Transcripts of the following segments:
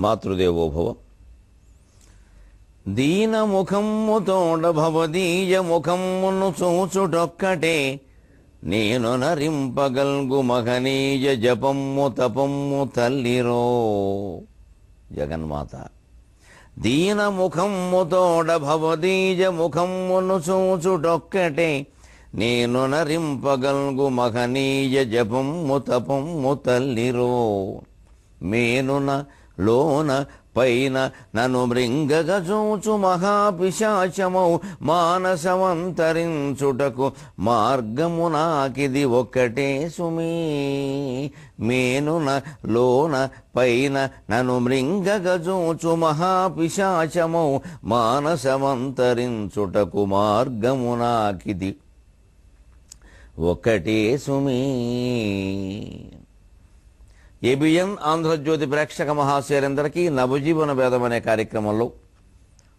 మాతృదేవోభవ. దీనముఖమ్ము తోడ భవదీయ ముఖమ్మును చూచుటొక్కటే నేను నరింపగల్గు మహనీయ జపమ్ము తపమ్ము తల్లిరో. జగన్మాత దీనముఖమ్ము తోడ భవదీయ ముఖమ్మును చూచుటొక్కటే నేను నరింపగల్గు మహనీయ జపమ్ము తపమ్ము తల్లిరో. మేనున లోన పైన నను మృంగగ చూచు మహాపిశాచమౌ మానసమంతరించుటకు మార్గము నాకిది ఒక్కటే సుమీ. మేనున లోన పైన నను మృంగగ చూచు మహాపిశాచమౌ మానసమంతరించుటకు మార్గము నాకిది ఒక్కటే సుమీ. ఏబిఎన్ ఆంధ్రజ్యోతి ప్రేక్షక మహాశయులందరికీ నవజీవన వేదం అనే కార్యక్రమంలో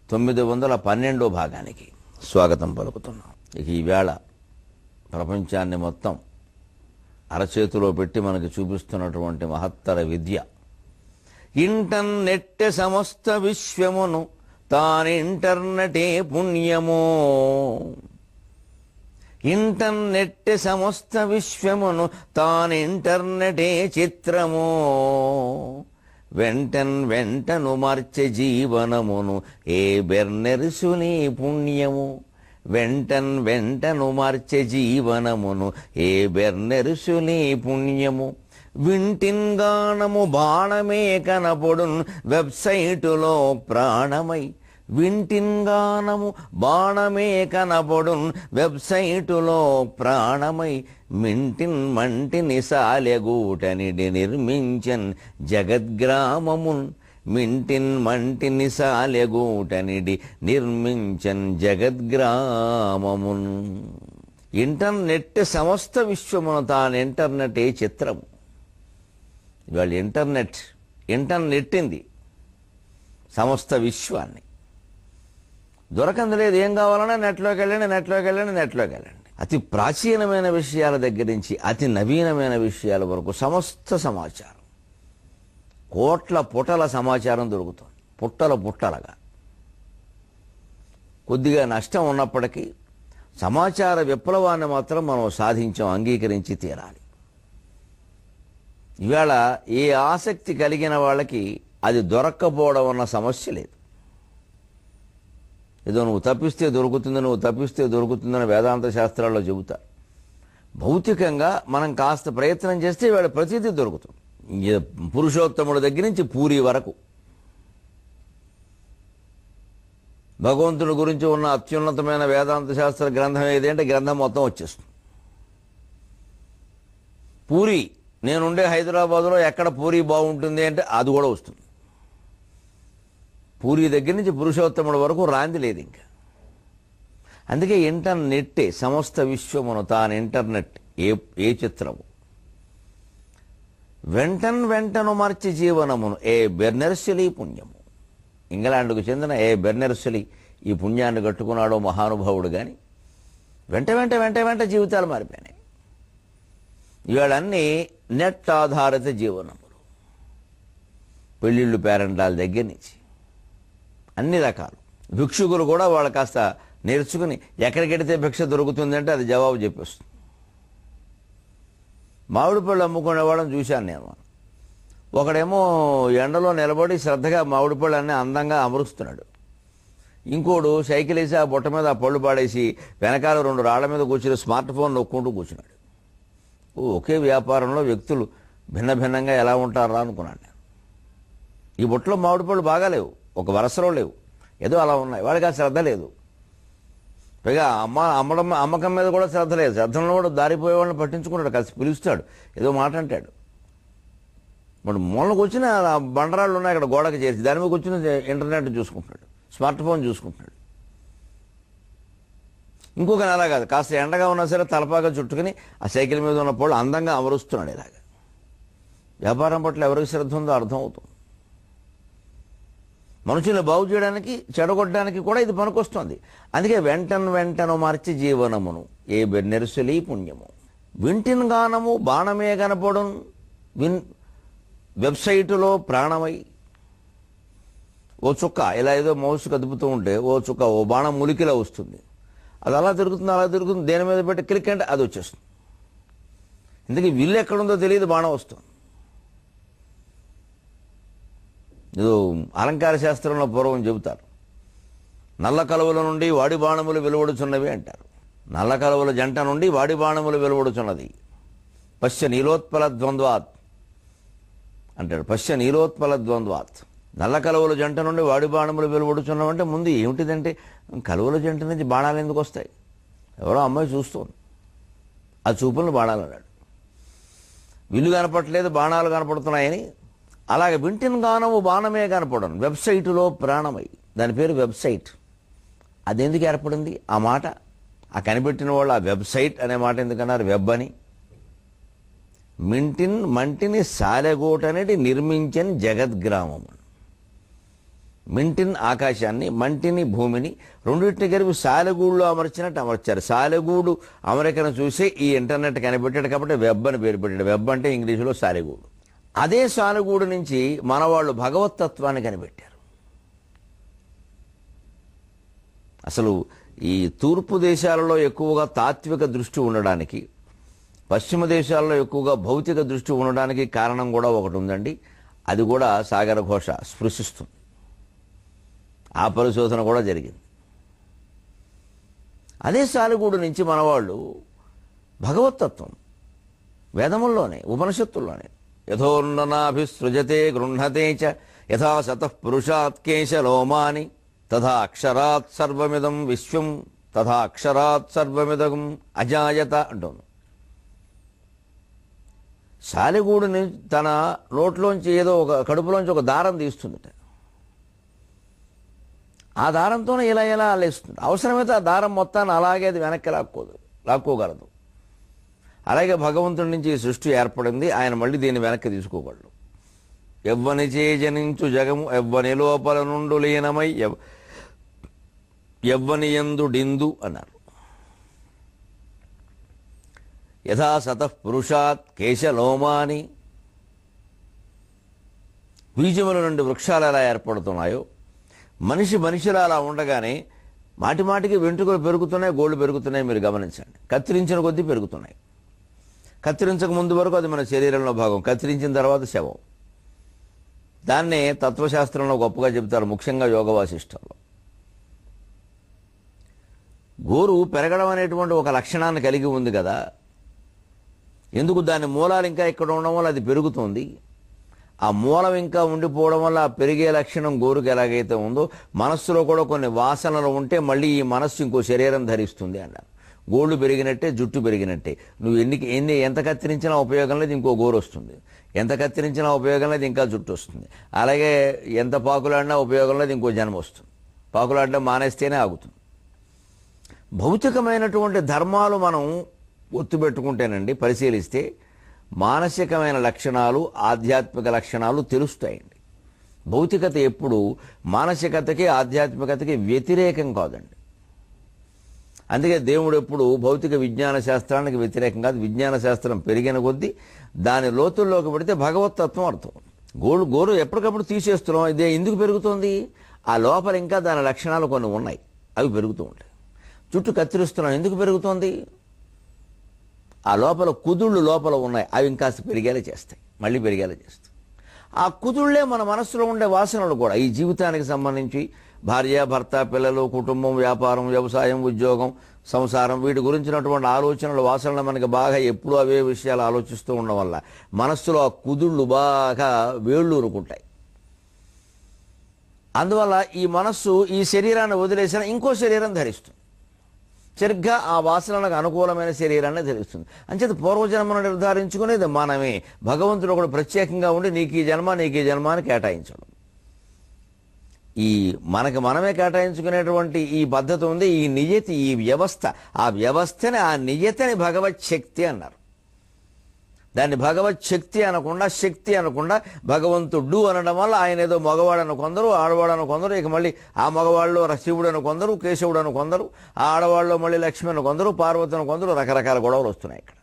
912వ భాగానికి స్వాగతం పలుకుతున్నాం. ఇక ఈవేళ ప్రపంచాన్ని మొత్తం అరచేతిలో పెట్టి మనకి చూపిస్తున్నటువంటి మహత్తర విద్య ఇంటర్నెట్ సమస్త విశ్వమును తానింటర్నెటే పుణ్యమో. ఇంటర్నెట్ సమస్త విశ్వమును తానింటర్నెటే చిత్రమో. వెంటను మార్చె జీవనమును ఏ బెర్నెరుసుని పుణ్యము. వెంటను మార్చె జీవనమును ఏ బెర్నెరుసుని పుణ్యము. వింటిన్గానము బాణమే కనపొడున్ వెబ్సైటులో ప్రాణమై. వింటిన్గానము బాణమే కనపొడున్ వెబ్సైటులో ప్రాణమై. మింటిన్ మంటిని సాలెగూటనిడి నిర్మించన్ జగద్గ్రామమున్. మింటిన్ మంటిని సాలెగూటనిడి నిర్మించన్ జగద్గ్రామమున్. ఇంటర్నెట్ సమస్త విశ్వమును తాను ఇంటర్నెటే చిత్రము. ఇవాళ ఇంటర్నెట్టింది సమస్త విశ్వాన్ని. దొరకంది లేదు. ఏం కావాలన్నా నెట్లోకి వెళ్ళండి. అతి ప్రాచీనమైన విషయాల దగ్గర నుంచి అతి నవీనమైన విషయాల వరకు సమస్త సమాచారం, కోట్ల పుటల సమాచారం దొరుకుతుంది. పుట్టలుగా. కొద్దిగా నష్టం ఉన్నప్పటికీ సమాచార విప్లవాన్ని మాత్రం మనం సాధించాం, అంగీకరించి తీరాలి. ఇవాళ ఏ ఆసక్తి కలిగిన వాళ్ళకి అది దొరక్కపోవడం అన్న సమస్య లేదు. ఏదో నువ్వు తప్పిస్తే దొరుకుతుందని వేదాంత శాస్త్రాల్లో చెబుతారు. భౌతికంగా మనం కాస్త ప్రయత్నం చేస్తే వాడు ప్రతిదీ దొరుకుతుంది. పురుషోత్తముడి దగ్గర నుంచి పూరి వరకు భగవంతుడి గురించి ఉన్న అత్యున్నతమైన వేదాంత శాస్త్ర గ్రంథం ఏదంటే గ్రంథం మొత్తం వచ్చేస్తుంది. పూరి, నేనుండే హైదరాబాదులో ఎక్కడ పూరి బాగుంటుంది అంటే అది కూడా వస్తుంది. పూరి దగ్గర నుంచి పురుషోత్తముడి వరకు రాంది లేదు ఇంకా. అందుకే ఇంటర్నెట్టే సమస్త విశ్వమును తాను ఇంటర్నెట్ ఏ చిత్రము. వెంటను మార్చి జీవనమును ఏ బెర్నెర్సలీ పుణ్యము. ఇంగ్లాండ్కు చెందిన ఏ బెర్నెర్సలీ ఈ పుణ్యాన్ని కట్టుకున్నాడో మహానుభావుడు. కానీ వెంట జీవితాలు మారిపోయినాయి. ఇవాళన్నీ నెట్ ఆధారిత జీవనములు. పెళ్ళిళ్ళు, పేరెంటాల దగ్గర నుంచి అన్ని రకాలు. భిక్షుకులు కూడా వాళ్ళు కాస్త నేర్చుకుని ఎక్కడికెడితే భిక్ష దొరుకుతుందంటే అది జవాబు చెప్పేస్తుంది. మామిడి పళ్ళు అమ్ముకునే వాళ్ళని చూశాను నేను. ఒకడేమో ఎండలో నిలబడి శ్రద్ధగా మామిడి పళ్ళు అన్నీ అందంగా అమరుస్తున్నాడు. ఇంకోడు సైకిల్ వేసి ఆ బుట్ట మీద ఆ పళ్ళు పాడేసి వెనకాల 2 రాళ్ల మీద కూర్చుని స్మార్ట్ ఫోన్ నొక్కుంటూ కూర్చున్నాడు. ఒకే వ్యాపారంలో వ్యక్తులు భిన్నంగా ఎలా ఉంటారా అనుకున్నాను నేను. ఈ బుట్టలో మామిడి పళ్ళు బాగాలేవు, ఒక వరసలో లేవు, ఏదో అలా ఉన్నాయి. వాడికి ఆ శ్రద్ధ లేదు. పైగా అమ్మకం మీద కూడా శ్రద్ధ లేదు. శ్రద్ధలో కూడా దారిపోయే వాళ్ళని పట్టించుకుంటాడు, కలిసి పిలుస్తాడు, ఏదో మాట అంటాడు. మరి మూలకు వచ్చిన బండరాళ్ళు ఉన్నాయి అక్కడ గోడకి చేసి, దాని మీద వచ్చిన ఇంటర్నెట్ చూసుకుంటున్నాడు, స్మార్ట్ ఫోన్ చూసుకుంటున్నాడు. ఇంకొక నెల కాదు, కాస్త ఎండగా ఉన్నా సరే తలపాగా చుట్టుకుని ఆ సైకిల్ మీద ఉన్న పళ్ళు అందంగా అమరుస్తున్నాడు. ఇలాగా వ్యాపారం పట్ల ఎవరికి శ్రద్ధ ఉందో అర్థం అవుతుంది. మనుషులను బాగు చేయడానికి, చెడగొట్టడానికి కూడా ఇది పనికొస్తుంది. అందుకే వెంటను మార్చి జీవనమును ఏ బెర్నెరుసలీ పుణ్యము. వింటిన్ గానము బాణమే కనపడున్ వెబ్సైటులో ప్రాణమై. ఓ చుక్క ఇలా ఏదో మౌస్ కదుపుతూ ఉంటే ఓ చుక్క ఓ బాణం ములికిలా వస్తుంది. అది అలా తిరుగుతుంది, దేని మీద పెట్టి క్లిక్ అంటే అది వచ్చేస్తుంది. ఇందుకే విల్లు ఎక్కడుందో తెలియదు, బాణం వస్తుంది. ఏదో అలంకార శాస్త్రంలో పూర్వం చెబుతారు, నల్ల కలువల నుండి వాడి బాణములు వెలువడుచున్నవి అంటారు. నల్ల కలువల జంట నుండి వాడి బాణములు వెలువడుచున్నది. పశ్య నీలోత్పల ద్వంద్వాత్ అంటాడు. పశ్య నీలోత్పల ద్వంద్వాత్. నల్ల కలువల జంట నుండి వాడి బాణములు వెలువడుచున్నామంటే ముందు ఏమిటిదంటే కలువల జంట నుంచి బాణాలు ఎందుకు వస్తాయి? ఎవరో అమ్మాయి చూస్తోంది, ఆ చూపులను బాణాలు అన్నాడు. విల్లు కనపడలేదు, బాణాలు కనపడుతున్నాయని. అలాగే వింటిన్ గానము బాణమే కనపడను, వెబ్సైటులో ప్రాణమై. దాని పేరు వెబ్సైట్. అది ఎందుకు ఏర్పడింది ఆ మాట? ఆ కనిపెట్టిన వాళ్ళు ఆ వెబ్సైట్ అనే మాట ఎందుకన్నారు? వెబ్ అని. మంటిని సాలెగోటనేటి నిర్మించని జగద్గ్రామం. మింటిన్ ఆకాశాన్ని, మంటిని భూమిని, రెండింటిని కలిపి సాలెగూడులో అమర్చినట్టు అమర్చారు. సాలెగూడు అమెరికను చూసి ఈ ఇంటర్నెట్ కనిపెట్టాడు కాబట్టి వెబ్ అని పేరు పెట్టాడు. వెబ్ అంటే ఇంగ్లీషులో సాలెగూడు. అదే సాలెగూడు నుంచి మన వాళ్ళు భగవతత్వాన్ని కనిపెట్టారు. అసలు ఈ తూర్పు దేశాలలో ఎక్కువగా తాత్విక దృష్టి ఉండడానికి, పశ్చిమ దేశాల్లో ఎక్కువగా భౌతిక దృష్టి ఉండడానికి కారణం కూడా ఒకటి ఉందండి. అది కూడా సాగర ఘోష స్పృశిస్తుంది. ఆ పరిశోధన కూడా జరిగింది. అదే సాలెగూడు నుంచి మనవాళ్ళు భగవతత్వం వేదముల్లోనే, ఉపనిషత్తుల్లోనే యథోన్ననాభిసృజతే గృహ్ణతే చ యథా శతః పురుషాత్ కేశలోమాని తథా అక్షరాత్ సర్వమిదం విశ్వం తథా అక్షరాత్ సర్వమిదం అజాయత అంటుంది. సాలెగూడుని తన నోట్లోంచి ఏదో ఒక కడుపులోంచి ఒక దారం తీస్తుందట. ఆ దారంతోనే ఇలా అల్లేస్తుంది. అవసరమైతే ఆ దారం మొత్తాన్ని అలాగే అది వెనక్కి లాక్కోగలదు. అలాగే భగవంతుడి నుంచి ఈ సృష్టి ఏర్పడింది, ఆయన మళ్ళీ దీన్ని వెనక్కి తీసుకోగలడు. ఎవ్వని జనించు జగము ఎవ్వని లోపల నుండు లీనమై ఎవ్వని యందుడిందు అన్నారు. యథా సతః పురుషాత్ కేశలోమాని. బీజముల నుండి వృక్షాలు ఎలా ఏర్పడుతున్నాయో మనిషిలా అలా ఉండగానే మాటిమాటికి వెంట్రుకలు పెరుగుతున్నాయి, గోళ్ళు పెరుగుతున్నాయి. మీరు గమనించండి. కత్తిరించిన కొద్దీ పెరుగుతున్నాయి. కత్తిరించక ముందు వరకు అది మన శరీరంలో భాగం, కత్తిరించిన తర్వాత శవం. దాన్నే తత్వశాస్త్రంలో గొప్పగా చెబుతారు, ముఖ్యంగా యోగ వాసిష్టంలో. గోరు పెరగడం అనేటువంటి ఒక లక్షణాన్ని కలిగి ఉంది కదా. ఎందుకు? దాని మూలాలు ఇంకా ఇక్కడ ఉండడం వల్ల అది పెరుగుతుంది. ఆ మూలం ఇంకా ఉండిపోవడం వల్ల ఆ పెరిగే లక్షణం గోరుకు ఎలాగైతే ఉందో మనస్సులో కూడా కొన్ని వాసనలు ఉంటే మళ్ళీ ఈ మనస్సు ఇంకో శరీరం ధరిస్తుంది అన్నారు. గోళ్ళు పెరిగినట్టే జుట్టు పెరిగినట్టే. నువ్వు ఎంత కత్తిరించినా ఉపయోగం లేదు, ఇంకో గోరు వస్తుంది. ఎంత కత్తిరించినా ఉపయోగం లేదు, ఇంకా జుట్టు వస్తుంది. అలాగే ఎంత పాకులాడినా ఉపయోగం లేదు, ఇంకో జన్మ వస్తుంది. పాకులాడడం మానేస్తేనే ఆగుతుంది. భౌతికమైనటువంటి ధర్మాలు మనం ఒత్తుపెట్టుకుంటేనండి, పరిశీలిస్తే మానసికమైన లక్షణాలు, ఆధ్యాత్మిక లక్షణాలు తెలుస్తాయండి. భౌతికత ఎప్పుడు మానసికతకి, ఆధ్యాత్మికతకి వ్యతిరేకం కాదండి. అందుకే దేవుడు ఎప్పుడు భౌతిక విజ్ఞాన శాస్త్రానికి వ్యతిరేకం కాదు. విజ్ఞాన శాస్త్రం పెరిగిన కొద్దీ దాని లోతుల్లోకి పెడితే భగవతత్వం అర్థం. గోరు ఎప్పటికప్పుడు తీసేస్తున్నాం. ఇదే ఎందుకు పెరుగుతోంది? ఆ లోపల ఇంకా దాని లక్షణాలు కొన్ని ఉన్నాయి, అవి పెరుగుతూ ఉంటాయి. జుట్టు కత్తిరిస్తున్నాం, ఎందుకు పెరుగుతోంది? ఆ లోపల కుదుళ్ళు లోపల ఉన్నాయి, అవి ఇంకాస్త పెరిగేలా చేస్తాయి, మళ్ళీ పెరిగేలా చేస్తాయి. ఆ కుదుళ్లే మన మనస్సులో ఉండే వాసనలు కూడా. ఈ జీవితానికి సంబంధించి భార్య, భర్త, పిల్లలు, కుటుంబం, వ్యాపారం, వ్యవసాయం, ఉద్యోగం, సంసారం, వీటి గురించినటువంటి ఆలోచనలు, వాసనలు మనకి బాగా ఎప్పుడూ అవే విషయాలు ఆలోచిస్తూ ఉండడం వల్ల మనస్సులో ఆ కుదుళ్ళు బాగా వేళ్ళూరుకుంటాయి. అందువల్ల ఈ మనస్సు ఈ శరీరాన్ని వదిలేసిన ఇంకో శరీరం ధరిస్తుంది. సరిగ్గా ఆ వాసనలకు అనుకూలమైన శరీరాన్ని ధరిస్తుంది. అంచేత పూర్వజన్మను నిర్ధారించుకునేది మనమే. భగవంతుడు ఒకడు ప్రత్యేకంగా ఉండి నీకు ఈ జన్మ అని కేటాయించడం. ఈ మనకి మనమే కేటాయించుకునేటువంటి ఈ పద్ధతి ఉంది, ఈ నియతి, ఈ వ్యవస్థ. ఆ వ్యవస్థని, ఆ నియతిని భగవత్ శక్తి అన్నారు. దాన్ని భగవత్ శక్తి అనకుండా, శక్తి అనకుండా భగవంతుడు అనడం వల్ల ఆయన ఏదో మగవాడను కొందరు, ఆడవాడను కొందరు, ఇక మళ్ళీ ఆ మగవాళ్ళు శివుడను కొందరు, కేశవుడను కొందరు, ఆ ఆడవాళ్ళు మళ్ళీ లక్ష్మణ్ కొందరు, పార్వతిని కొందరు, రకరకాల గొడవలు వస్తున్నాయి ఇక్కడ.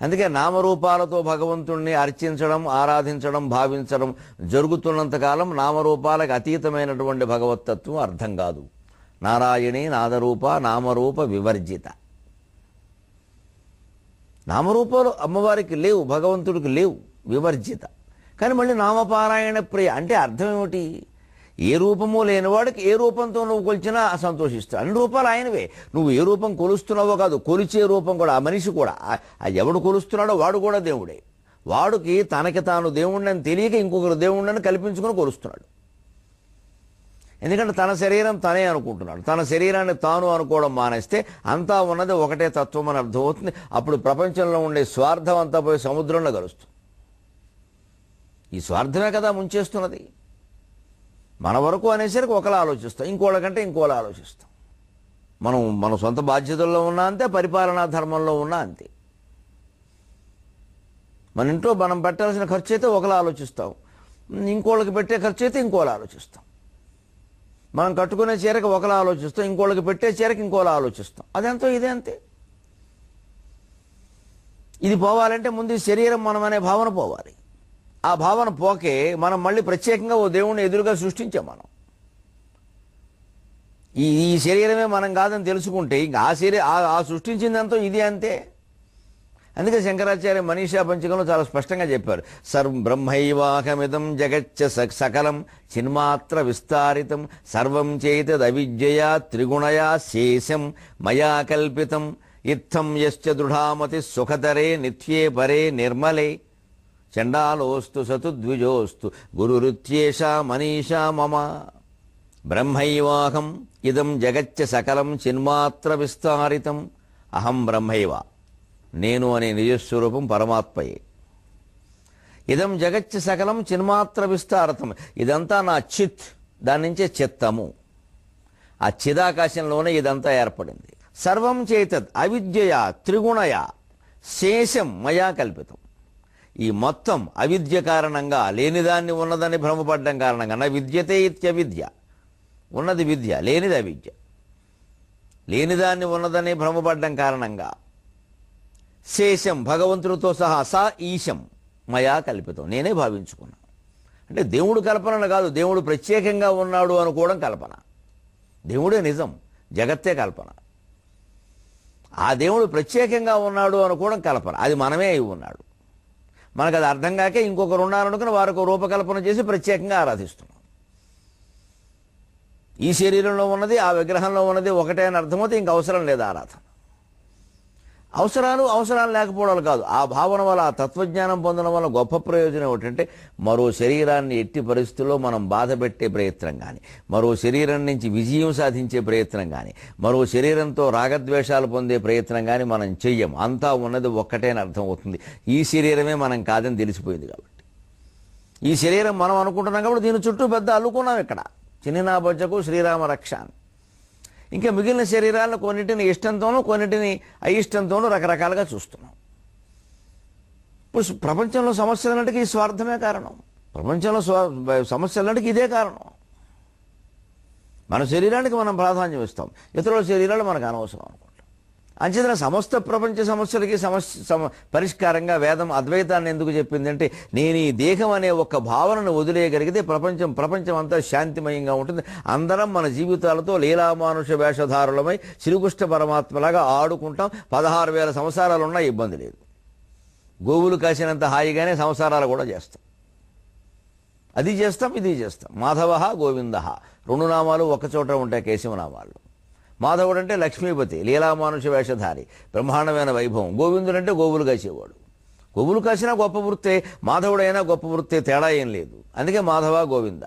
అందుకే నామరూపాలతో భగవంతుణ్ణి అర్చించడం, ఆరాధించడం, భావించడం జరుగుతున్నంతకాలం నామరూపాలకు అతీతమైనటువంటి భగవత్తత్వం అర్థం కాదు. నారాయణీ నాదరూప నామరూప వివర్జిత. నామరూపాలు అమ్మవారికి లేవు, భగవంతుడికి లేవు, వివర్జిత. కానీ మళ్ళీ నామపారాయణ ప్రియ అంటే అర్థం ఏమిటి? ఏ రూపము లేనివాడికి ఏ రూపంతో నువ్వు కొలిచినా సంతోషిస్తావు. అన్ని రూపాలు ఆయనవే. నువ్వు ఏ రూపం కొలుస్తున్నావో కాదు, కొలిచే రూపం కూడా, ఆ మనిషి కూడా, ఎవడు కొలుస్తున్నాడో వాడు కూడా దేవుడే. వాడికి తనకి తాను దేవుణ్ణని తెలియక ఇంకొకరు దేవుణ్ణని కల్పించుకొని కొలుస్తున్నాడు. ఎందుకంటే తన శరీరం తనే అనుకుంటున్నాడు. తన శరీరాన్ని తాను అనుకోవడం మానేస్తే అంతా ఉన్నది ఒకటే తత్వం అని అర్థమవుతుంది. అప్పుడు ప్రపంచంలో ఉండే స్వార్థం అంతా పోయి సముద్రంలో కలుస్తుంది. ఈ స్వార్థమే కదా ముంచేస్తున్నది. మన వరకు అనేసరికి ఒకలా ఆలోచిస్తాం, ఇంకోళ్ళకంటే ఇంకోలా ఆలోచిస్తాం. మన సొంత బాధ్యతల్లో ఉన్నా అంతే, పరిపాలనా ధర్మంలో ఉన్నా అంతే. మన ఇంట్లో మనం పెట్టాల్సిన ఖర్చు అయితే ఒకలా ఆలోచిస్తాం, ఇంకోళ్ళకి పెట్టే ఖర్చు అయితే ఇంకోలా ఆలోచిస్తాం. మనం కట్టుకునే చీరకు ఒకలా ఆలోచిస్తాం, ఇంకోళ్ళకి పెట్టే చీరకు ఇంకోలా ఆలోచిస్తాం. అదెంతో ఇదే అంతే. ఇది పోవాలంటే ముందు శరీరం మనం అనే భావన పోవాలి. ఆ భావన పోకే మనం మళ్ళీ ప్రత్యేకంగా ఓ దేవుణ్ణి ఎదురుగా సృష్టించాం. మనం ఈ శరీరమే మనం కాదని తెలుసుకుంటే ఇంకా ఆ సృష్టించిందంతా ఇది అంతే. అందుకే శంకరాచార్య మనీషా పంచకంలో చాలా స్పష్టంగా చెప్పారు. సర్వం బ్రహ్మైవాహమిదం జగచ్చ సకలం చిన్మాత్ర విస్తారితం సర్వం చేతదవిద్యయా త్రిగుణయా శేషం మయా కల్పితం ఇత్థం యశ్చ దృఢామతి సుఖతరే నిత్యే పరే నిర్మలే చండాలోస్తు సతుద్విజోస్తు గురురుత్యేషా మనీషా మమ. బ్రహ్మైవాహం ఇదం జగచ్చ సకలం చిన్మాత్ర విస్తారితం. అహం బ్రహ్మైవ, నేను అనే నిజస్వరూపం పరమాత్మయే. ఇదం జగచ్చ సకలం చిన్మాత్ర విస్తారతం, ఇదంతా నా చిత్, దాని నుంచే చిత్తము. ఆ చిదాకాశంలోనే ఇదంతా ఏర్పడింది. సర్వం చేతద్ అవిద్యయా త్రిగుణయా శేషం మయా కల్పితం. ఈ మొత్తం అవిద్య కారణంగా, లేనిదాన్ని ఉన్నదని భ్రమపడ్డం కారణంగా, నా విద్యతే ఇత్యవిద్య, ఉన్నది విద్య, లేనిది అవిద్య. లేనిదాన్ని ఉన్నదని భ్రమపడ్డం కారణంగా శేషం భగవంతుడితో సహా సా ఈశం మయా కల్పితం, నేనే భావించుకున్నాను. అంటే దేవుడు కల్పన కాదు, దేవుడు ప్రత్యేకంగా ఉన్నాడు అనుకోవడం కల్పన. దేవుడే నిజం, జగత్తే కల్పన. ఆ దేవుడు ప్రత్యేకంగా ఉన్నాడు అనుకోవడం కల్పన. అది మనమే అయి ఉన్నాడు. మనకు అది అర్థం కాకే ఇంకొకరు ఉన్నారనుకుని వారికి రూపకల్పన చేసి ప్రత్యేకంగా ఆరాధిస్తున్నాం. ఈ శరీరంలో ఉన్నది ఆ విగ్రహంలో ఉన్నది ఒకటే అని అర్థమైతే ఇంక అవసరం లేదు ఆరాధన. అవసరాలు లేకపోవడం కాదు, ఆ భావన వల్ల, ఆ తత్వజ్ఞానం పొందడం వల్ల గొప్ప ప్రయోజనం ఏమిటంటే మరో శరీరాన్ని ఎట్టి పరిస్థితుల్లో మనం బాధ పెట్టే ప్రయత్నం కానీ, మరో శరీరం నుంచి విజయం సాధించే ప్రయత్నం కానీ, మరో శరీరంతో రాగద్వేషాలు పొందే ప్రయత్నం కానీ మనం చెయ్యం. అంతా ఉన్నది ఒక్కటే అని అర్థం అవుతుంది. ఈ శరీరమే మనం కాదని తెలిసిపోయింది కాబట్టి. ఈ శరీరం మనం అనుకుంటున్నాం కాబట్టి దీని చుట్టూ పెద్ద అల్లుకున్నాం. ఇక్కడ చిన్న బొజ్జకు శ్రీరామ రక్ష. ఇంకా మిగిలిన శరీరాలను కొన్నిటిని ఇష్టంతోనూ కొన్నిటిని అయిష్టంతోనూ రకరకాలుగా చూస్తున్నాం. ఇప్పుడు ప్రపంచంలో సమస్యలన్నిటికీ ఈ స్వార్థమే కారణం. ప్రపంచంలో సమస్యలన్నిటికీ ఇదే కారణం. మన శరీరానికి మనం ప్రాధాన్యం ఇస్తాం, ఇతరుల శరీరాలు మనకు అనవసరం అనుకుంటాం. అంచేతన సమస్త ప్రపంచ సమస్యలకి పరిష్కారంగా వేదం అద్వైతాన్ని ఎందుకు చెప్పింది అంటే, నేను ఈ దేహం అనే ఒక భావనను వదిలేయగలిగితే ప్రపంచం అంతా శాంతిమయంగా ఉంటుంది. అందరం మన జీవితాలతో లీలామానుష వేషధారులమై శ్రీకృష్ణ పరమాత్మలాగా ఆడుకుంటాం. 16,000 సంవత్సరాలు ఉన్నా ఇబ్బంది లేదు. గోవులు కాసినంత హాయిగానే సంసారాలు కూడా చేస్తాం. అది చేస్తాం, ఇది చేస్తాం. మాధవ గోవింద 2 నామాలు ఒకచోట ఉంటాయి కేశవనామాలు. మాధవుడు అంటే లక్ష్మీపతి, లీలామానుష వేషధారి, బ్రహ్మాండమైన వైభవం. గోవిందుడు అంటే గోవులు కాసేవాడు. గోవులు కాసినా గొప్ప వృత్తే, మాధవుడైనా గొప్ప వృత్తే, తేడా ఏం లేదు. అందుకే మాధవ గోవింద.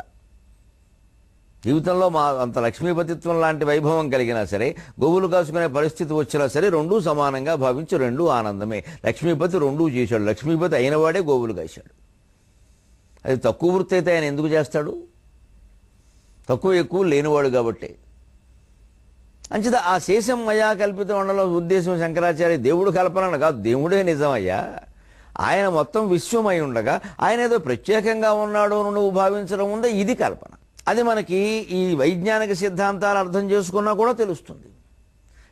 జీవితంలో అంత లక్ష్మీపతిత్వం లాంటి వైభవం కలిగినా సరే, గోవులు కాసుకునే పరిస్థితి వచ్చినా సరే, రెండూ సమానంగా భావించి రెండూ ఆనందమే. లక్ష్మీపతి రెండూ చేశాడు. లక్ష్మీపతి అయినవాడే గోవులు కాశాడు. అది తక్కువ వృత్తి అయితే ఆయన ఎందుకు చేస్తాడు? తక్కువ ఎక్కువ లేనివాడు కాబట్టి. అంచేత ఆ శేషం మయా కల్పితం ఉండలో ఉద్దేశం శంకరాచార్య దేవుడు కల్పన కాదు, దేవుడే నిజమయ్యా. ఆయన మొత్తం విశ్వమై ఉండగా ఆయన ఏదో ప్రత్యేకంగా ఉన్నాడు నువ్వు భావించడం ఉందే, ఇది కల్పన. అది మనకి ఈ వైజ్ఞానిక సిద్ధాంతాలు అర్థం చేసుకున్నా కూడా తెలుస్తుంది.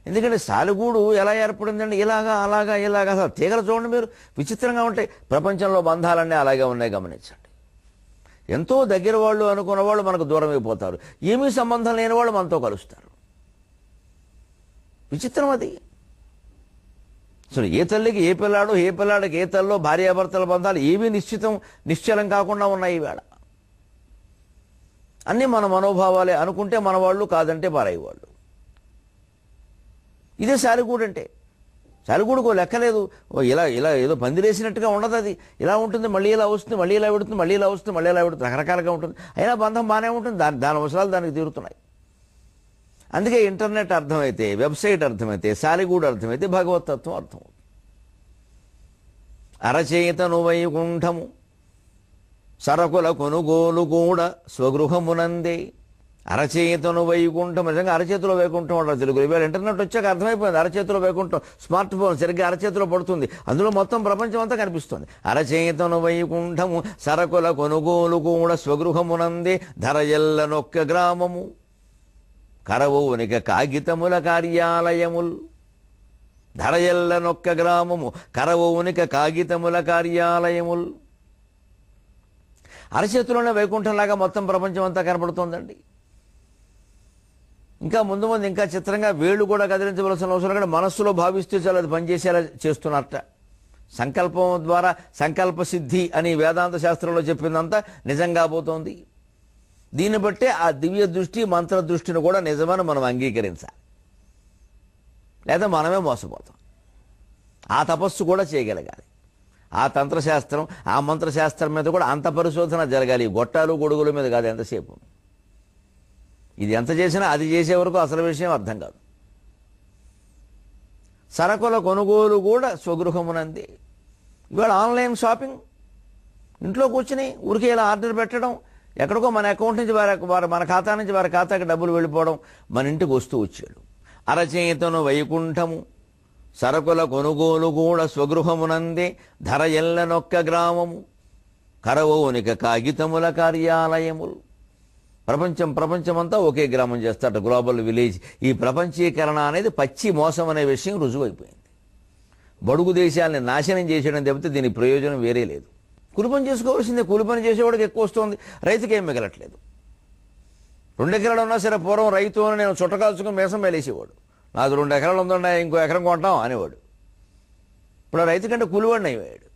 ఎందుకంటే సాలెగూడు ఎలా ఏర్పడిందండి? ఇలాగా అలాగా ఇలాగా, అసలు తీగలు చూడండి మీరు, విచిత్రంగా ఉంటాయి. ప్రపంచంలో బంధాలన్నీ అలాగే ఉన్నాయి, గమనించండి. ఎంతో దగ్గర వాళ్ళు అనుకున్న వాళ్ళు మనకు దూరం అయిపోతారు, ఏమీ సంబంధం లేని వాళ్ళు మనతో కలుస్తారు. విచిత్రం అది. అసలు ఏ తల్లికి ఏ పిల్లాడు, ఏ పిల్లాడికి ఏ తల్లో భార్యాభర్తల బంధాలు ఏమీ నిశ్చలం కాకుండా ఉన్నాయి ఈవేళ. అన్నీ మన మనోభావాలే, అనుకుంటే మన వాళ్ళు, కాదంటే పారయ్యేవాళ్ళు. ఇదే సాలెగూడు అంటే. సాలెగూడుకో లెక్కలేదు, ఇలా ఇలా ఏదో పందిరేసినట్టుగా ఉండదు అది. ఇలా ఉంటుంది, మళ్ళీ ఇలా వస్తుంది, మళ్ళీ ఇలా పెడుతుంది, మళ్ళీ ఇలా వస్తుంది, మళ్ళీ ఇలా పెడుతుంది, రకరకాలుగా ఉంటుంది. అయినా బంధం బాగానే ఉంటుంది, దాని అవసరాలు దానికి తీరుతున్నాయి. అందుకే ఇంటర్నెట్ అర్థమైతే, వెబ్సైట్ అర్థమైతే, సాలెగూడు అర్థమైతే భగవతత్వం అర్థమవుతుంది. అరచేతను వైకుంఠము సరకుల కొనుగోలు కూడా స్వగృహమునందే. అరచేతను వైకుంఠం, నిజంగా అరచేతిలో వైకుంఠం అంటారు తెలుగులో. ఇవాళ ఇంటర్నెట్ వచ్చాక అర్థమైపోయింది, అరచేతిలో వైకుంఠం. స్మార్ట్ ఫోన్ సరిగ్గా అరచేతిలో పడుతుంది, అందులో మొత్తం ప్రపంచం అంతా కనిపిస్తుంది. అరచేతను వైకుంఠము సరకుల కొనుగోలు కూడా స్వగృహమునందే. ధరయల్ల నొక్క గ్రామము కరవోనిక కాగితముల కార్యాలయముల్. ధరయల్ల నొక్క గ్రామము కరవోనిక కాగితముల కార్యాలయముల్. అరచేతిలోనే వైకుంఠంలాగా మొత్తం ప్రపంచం అంతా కనపడుతోందండి. ఇంకా ముందు ముందు ఇంకా చిత్రంగా వేళ్ళు కూడా కదిలించవలసిన అవసరం కూడా, మనస్సులో భావిస్తూ చాలా అది పనిచేసేలా చేస్తున్నట్ట. సంకల్పం ద్వారా సంకల్ప సిద్ధి అని వేదాంత శాస్త్రంలో చెప్పిందంతా నిజంగా పోతోంది. దీన్ని బట్టే ఆ దివ్య దృష్టి, మంత్ర దృష్టిని కూడా నిజమని మనం అంగీకరించాలి, లేదా మనమే మోసపోతాం. ఆ తపస్సు కూడా చేయగలగాలి. ఆ తంత్రశాస్త్రం, ఆ మంత్రశాస్త్రం మీద కూడా అంత పరిశోధన జరగాలి. గొట్టాలు గొడుగుల మీద కాదు ఎంతసేపు. ఇది ఎంత చేసినా అది చేసే వరకు అసలు విషయం అర్థం కాదు. సరకుల కొనుగోలు కూడా స్వగృహమునంది. ఇవాళ ఆన్లైన్ షాపింగ్, ఇంట్లో కూర్చుని ఊరికే ఇలా ఆర్డర్ పెట్టడం, ఎక్కడికో మన అకౌంట్ నుంచి మన ఖాతా నుంచి వారి ఖాతాకి డబ్బులు వెళ్ళిపోవడం, మన ఇంటికి వస్తూ వచ్చాడు. అరచేతను వైకుంఠము సరకుల కొనుగోలు కూడా స్వగృహమునందే. ధర ఎల్లనొక్క గ్రామము కరవోనిక కాగితముల కార్యాలయములు. ప్రపంచమంతా ఒకే గ్రామం చేస్తారట, గ్లోబల్ విలేజ్. ఈ ప్రపంచీకరణ అనేది పచ్చి మోసం అనే విషయం రుజువైపోయింది. బడుగు దేశాలని నాశనం చేసేయడం తప్పితే దీనికి ప్రయోజనం వేరే లేదు. కూలి పని చేసుకోవాల్సిందే, కూలి పని చేసేవాడికి ఎక్కువ వస్తుంది, రైతుకి ఏం మిగలట్లేదు. 2 ఎకరాలు ఉన్నా సరే, పూర్వం రైతు అని నేను చుట్టకాల్చుకుని మేసం మేలేసేవాడు. నాది 2 ఎకరాలు ఉందన్నాయి, ఇంకో ఎకరం కొంటాం అనేవాడు. ఇప్పుడు రైతు కంటే కూలివాడిని అయ్యాడు.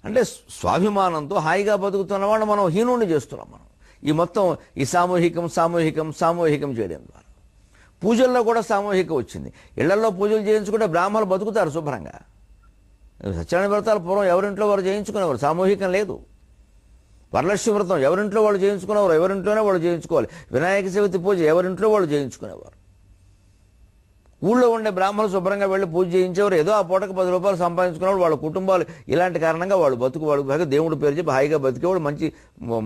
అంటే స్వాభిమానంతో హాయిగా బతుకుతున్న వాళ్ళు మనం హీనుడిని చేస్తున్నాం. మనం ఈ మొత్తం ఈ సామూహికం చేయడం ద్వారా పూజల్లో కూడా సామూహికం వచ్చింది. ఇళ్లలో పూజలు చేయించుకుంటే బ్రాహ్మణులు బతుకుతారు శుభ్రంగా. సత్యనారాయణ వ్రతాలు పూర్వం ఎవరింట్లో వారు చేయించుకునేవారు, సామూహికం లేదు. వరలక్ష్మి వ్రతం ఎవరింట్లో వాళ్ళు చేయించుకునేవారు, ఎవరింట్లోనే వాళ్ళు చేయించుకోవాలి. వినాయక చవితి పూజ ఎవరింట్లో వాళ్ళు చేయించుకునేవారు. ఊళ్ళో ఉండే బ్రాహ్మణులు శుభ్రంగా వెళ్ళి పూజ చేయించేవారు. ఏదో ఆ పూటకు 10 రూపాయలు సంపాదించుకునేవాళ్ళు, వాళ్ళ కుటుంబాలు ఇలాంటి కారణంగా వాళ్ళు బతుకు దేవుడు పేరు చెప్పి హాయిగా బతికేవాడు.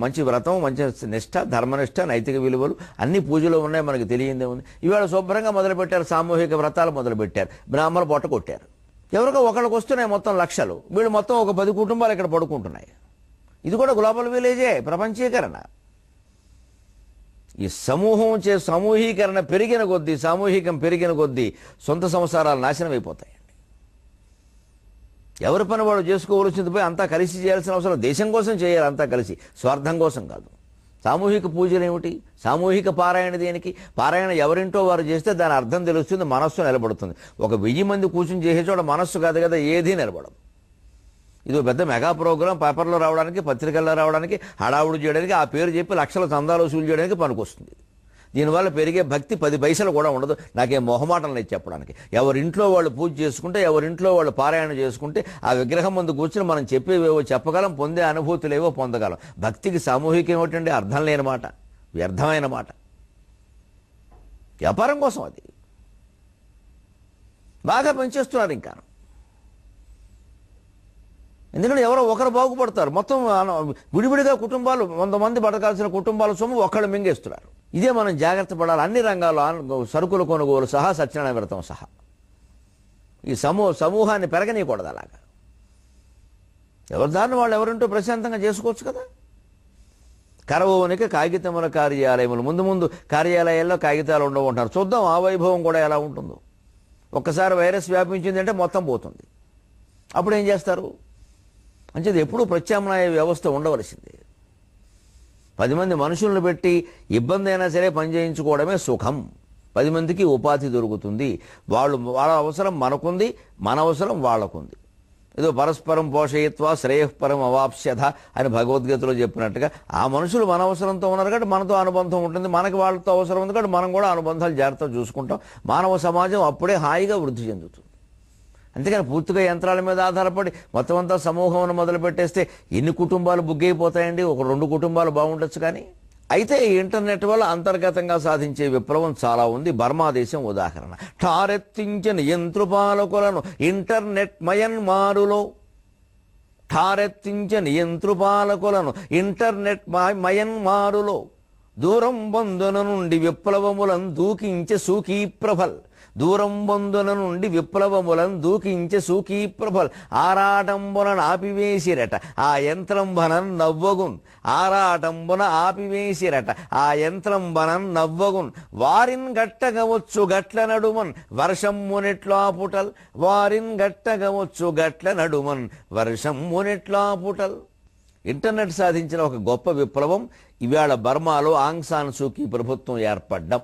మంచి వ్రతం, మంచి నిష్ఠ, ధర్మనిష్ట, నైతిక విలువలు అన్ని పూజలో ఉన్నాయి, మనకి తెలియందే ఉంది. ఇవాళ శుభ్రంగా మొదలుపెట్టారు, సామూహిక వ్రతాలు మొదలుపెట్టారు, బ్రాహ్మణులు పొట్ట కొట్టారు. ఎవరికో ఒకళ్ళకి వస్తున్నాయి మొత్తం లక్షలు, వీళ్ళు మొత్తం ఒక 10 కుటుంబాలు ఇక్కడ పడుకుంటున్నాయి. ఇది కూడా గ్లోబల్ విలేజే, ప్రపంచీకరణ. ఈ సమూహీకరణ పెరిగిన కొద్దీ, సామూహికం పెరిగిన కొద్దీ సొంత సంసారాలు నాశనం అయిపోతాయండి. ఎవరి పని వాడు చేసుకోవలసింది పోయి అంతా కలిసి చేయాల్సిన అవసరం, దేశం కోసం చేయాలి, అంతా కలిసి, స్వార్థం కోసం కాదు. సామూహిక పూజలు ఏమిటి, సామూహిక పారాయణ దేనికి? పారాయణ ఎవరింటో వారు చేస్తే దాని అర్థం తెలుస్తుంది, మనస్సు నిలబడుతుంది. ఒక 1000 మంది కూర్చుని చేసే చోట మనస్సు కాదు కదా, ఏదీ నిలబడదు. ఇది పెద్ద మెగా ప్రోగ్రాం, పేపర్లో రావడానికి, పత్రికల్లో రావడానికి, హడావుడు చేయడానికి, ఆ పేరు చెప్పి లక్షల చందాలు వసూలు చేయడానికి పనికొస్తుంది. దీనివల్ల పెరిగే భక్తి 10 పైసలు కూడా ఉండదు. నాకేం మొహమాటం లేదు చెప్పడానికి. ఎవరింట్లో వాళ్ళు పూజ చేసుకుంటే, ఎవరింట్లో వాళ్ళు పారాయణ చేసుకుంటే, ఆ విగ్రహం ముందు కూర్చుని మనం చెప్పేవేవో చెప్పగలం, పొందే అనుభూతులేవో పొందగలం. భక్తికి సామూహికం ఏమిటండి? అర్థం లేని మాట, వ్యర్థమైన మాట, వ్యాపారం కోసం. అది బాగా పనిచేస్తున్నారు ఇంకా. ఎందుకంటే ఎవరో ఒకరు బాగుపడతారు, మొత్తం విడివిడిగా కుటుంబాలు, 100 మంది బతకాల్సిన కుటుంబాల సొమ్ము ఒకళ్ళు మింగేస్తున్నారు. ఇదే మనం జాగ్రత్త పడాలి. అన్ని రంగాల్లో సరుకుల కొనుగోలు సహా, సత్యనారాయణ వ్రతం సహా ఈ సమూహాన్ని పెరగనీయకూడదు. అలాగా ఎవరి దారిని వాళ్ళు ఎవరింటో ప్రశాంతంగా చేసుకోవచ్చు కదా. కరవోనిక కాగితముల కార్యాలయములు. ముందు ముందు కార్యాలయాల్లో కాగితాలు ఉండవు అంటారు. చూద్దాం ఆ వైభవం కూడా ఎలా ఉంటుందో. ఒక్కసారి వైరస్ వ్యాపించిందంటే మొత్తం పోతుంది. అప్పుడు ఏం చేస్తారు? అంచేది ఎప్పుడూ ప్రత్యామ్నాయ వ్యవస్థ ఉండవలసిందే. 10 మంది మనుషులను పెట్టి ఇబ్బంది అయినా సరే పని చేయించుకోవడమే సుఖం. 10 మందికి ఉపాధి దొరుకుతుంది. వాళ్ళ అవసరం మనకుంది, మన అవసరం వాళ్ళకుంది. ఏదో పరస్పరం పోషయత్వ శ్రేయఃపరం అవాప్స్యథ అని భగవద్గీతలో చెప్పినట్టుగా ఆ మనుషులు మన అవసరంతో ఉన్నారు కాబట్టి మనతో అనుబంధం ఉంటుంది, మనకి వాళ్ళతో అవసరం ఉంది కాబట్టి మనం కూడా అనుబంధాలు జాగ్రత్తగా చూసుకుంటాం. మానవ సమాజం అప్పుడే హాయిగా వృద్ధి చెందుతుంది. అంతేకాని పూర్తిగా యంత్రాల మీద ఆధారపడి మొత్తం అంతా సమూహం మొదలు పెట్టేస్తే ఎన్ని కుటుంబాలు బుగ్గైపోతాయండి? 1-2 కుటుంబాలు బాగుండొచ్చు. కానీ అయితే ఈ ఇంటర్నెట్ వల్ల అంతర్గతంగా సాధించే విప్లవం చాలా ఉంది. బర్మా దేశం ఉదాహరణ. ఠారెత్తించిన యంత్రపాలకులను ఇంటర్నెట్ మయన్మారులో ఠారెత్తించిన యంత్రపాలకులను ఇంటర్నెట్ మయన్మారులో దూరం బంధున నుండి విప్లవములను దూకించే సూకీ ప్రభల్ దూరం బంధున నుండి విప్లవములను దూకించే సూకీ ప్రభల్ ఆరాటంబున ఆపివేసిరట ఆ యంత్రంబనం నవ్వగున్ ఆరాటంబున ఆపివేసిరట ఆ యంత్రంబనం నవ్వగున్ వారిన్ గట్టగవచ్చు గట్ల నడుమన్ వర్షమ్మునెట్లాపుటల్ వారిన్ గట్టగవచ్చు గట్ల నడుమన్ వర్షమ్మునెట్లాపుటల్. ఇంటర్నెట్ సాధించిన ఒక గొప్ప విప్లవం ఇవాళ బర్మాలో ఆంగ్ సాన్ సూకీ ప్రభుత్వం ఏర్పడ్డం.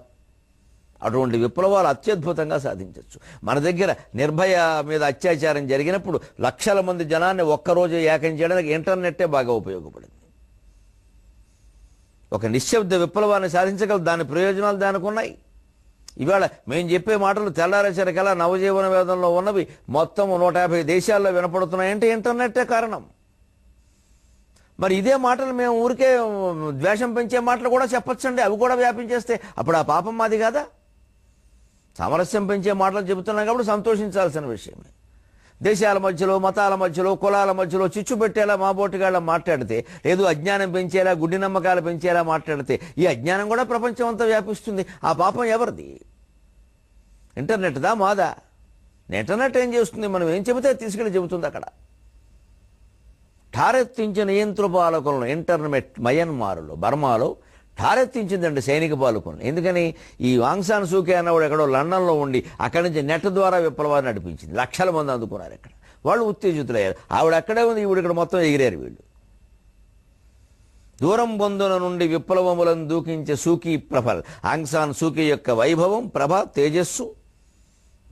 అటువంటి విప్లవాలు అత్యద్భుతంగా సాధించవచ్చు. మన దగ్గర నిర్భయ మీద అత్యాచారం జరిగినప్పుడు లక్షల మంది జనాన్ని ఒక్కరోజు ఏకం చేయడానికి ఇంటర్నెట్టే బాగా ఉపయోగపడింది. ఒక నిశ్శబ్ద విప్లవాన్ని సాధించగల దాని ప్రయోజనాలు దానికి ఉన్నాయి. ఇవాళ మేము చెప్పే మాటలు తెల్లారేసరికల్లా నవజీవన వేదంలో ఉన్నవి మొత్తం 150 దేశాల్లో వినపడుతున్నాయంటే ఇంటర్నెట్టే కారణం. మరి ఇదే మాటలు మేము ఊరికే ద్వేషం పెంచే మాటలు కూడా చెప్పొచ్చండి, అవి కూడా వ్యాపించేస్తే అప్పుడు ఆ పాపం మాది కాదా? సామరస్యం పెంచే మాటలు చెబుతున్నాం కాబట్టి సంతోషించాల్సిన విషయమే. దేశాల మధ్యలో, మతాల మధ్యలో, కులాల మధ్యలో చిచ్చు పెట్టేలా మా బోటిగాళ్ళ మాట్లాడితే, లేదు అజ్ఞానం పెంచేలా, గుడ్డి నమ్మకాలు పెంచేలా మాట్లాడితే ఈ అజ్ఞానం కూడా ప్రపంచం అంతా వ్యాపిస్తుంది. ఆ పాపం ఎవరిది? ఇంటర్నెట్దా మాదా? ఇంటర్నెట్ ఏం చేస్తుంది? మనం ఏం చెబితే తీసుకెళ్ళి చెబుతుంది అక్కడ. ఠారెత్తించిన యంత్రపాలకులను ఇంటర్నెట్ మయన్మారులో బర్మాలో ఠారెత్తించిందండి సైనిక పాలకులను. ఎందుకని? ఈ ఆంగ్ సాన్ సూకీ అన్నవాడు ఎక్కడో లండన్లో ఉండి అక్కడి నుంచి నెట్ ద్వారా విప్లవాన్ని నడిపించింది. లక్షల మంది అందుకున్నారు అక్కడ. వాళ్ళు ఉత్తేజితులయ్యారు. ఆవిడ అక్కడే ఉంది, ఈవిడ ఇక్కడ మొత్తం ఎగిరారు వీళ్ళు. దూరం బంధున నుండి విప్లవములను దూకించే సూకీ ప్రభల్. ఆంగ్ సాన్ సూకీ యొక్క వైభవం, ప్రభ, తేజస్సు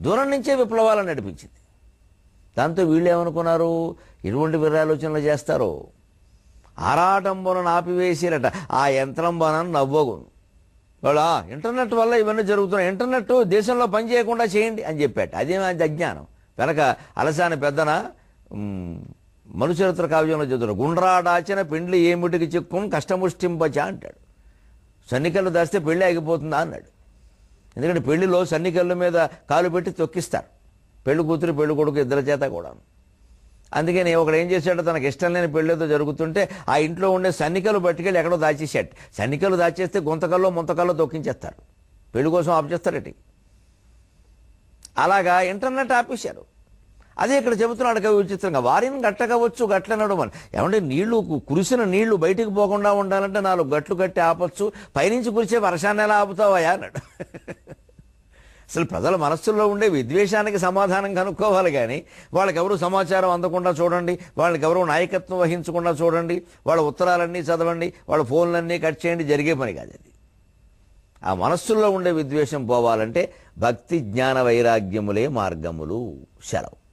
దూరం నుంచే విప్లవాలను నడిపించింది. దాంతో వీళ్ళు ఏమనుకున్నారు? ఇటువంటి విరాలోచనలు చేస్తారు. ఆరాటంబున ఆపివేసిరట ఆ యంత్రంబనం నవ్వగును. వాళ్ళ ఇంటర్నెట్ వల్ల ఇవన్నీ జరుగుతున్నాయి, ఇంటర్నెట్ దేశంలో పని చేయకుండా చేయండి అని చెప్పాట. అదేమో అజ్ఞానం. వెనక అలసాని పెద్దన మనుచరిత్ర కావ్యంలో చదువుతారు. గుండ్రాడాచిన పెండ్లి ఏమిటికి చిక్కుని కష్టముష్టింపచ అంటాడు. సన్నికళ్ళు దాస్తే పెళ్లి ఆగిపోతుందా అన్నాడు. ఎందుకంటే పెళ్లిలో సన్నికళ్ళ మీద కాలు పెట్టి తొక్కిస్తారు, పెళ్లి కూతురు పెళ్లి కొడుకు ఇద్దరి చేత కూడా. అందుకని ఒకడు ఏం చేశాడో, తనకు ఇష్టం లేని పెళ్ళేదో జరుగుతుంటే ఆ ఇంట్లో ఉండే సన్నికలు పట్టుకెళ్ళి ఎక్కడో దాచేసాడు. సన్నికలు దాచేస్తే గుంతకల్లో ముంతకల్లో తొక్కించేస్తారు, పెళ్లి కోసం ఆపు చేస్తారటి. అలాగా ఇంటర్నెట్ ఆపేశారు. అదే ఇక్కడ చెబుతున్నాడు కవి విచిత్రంగా. వారిని గట్టకవచ్చు గట్ల నడుమని. ఏమంటే నీళ్లు కురిసిన నీళ్లు బయటికి పోకుండా ఉండాలంటే 4 గట్లు కట్టి ఆపచ్చు, పైనుంచి కురిసే వర్షాన్ని ఎలా ఆపుతావా అన్నాడు. అసలు ప్రజల మనస్సుల్లో ఉండే విద్వేషానికి సమాధానం కనుక్కోవాలి కానీ వాళ్ళకెవరు సమాచారం అందకుండా చూడండి, వాళ్ళకెవరు నాయకత్వం వహించకుండా చూడండి, వాళ్ళ ఉత్తరాలన్నీ చదవండి, వాళ్ళ ఫోన్లన్నీ కట్ చేయండి, జరిగే పని కాదు అది. ఆ మనస్సుల్లో ఉండే విద్వేషం పోవాలంటే భక్తి జ్ఞాన వైరాగ్యములే మార్గములు. సెలవు.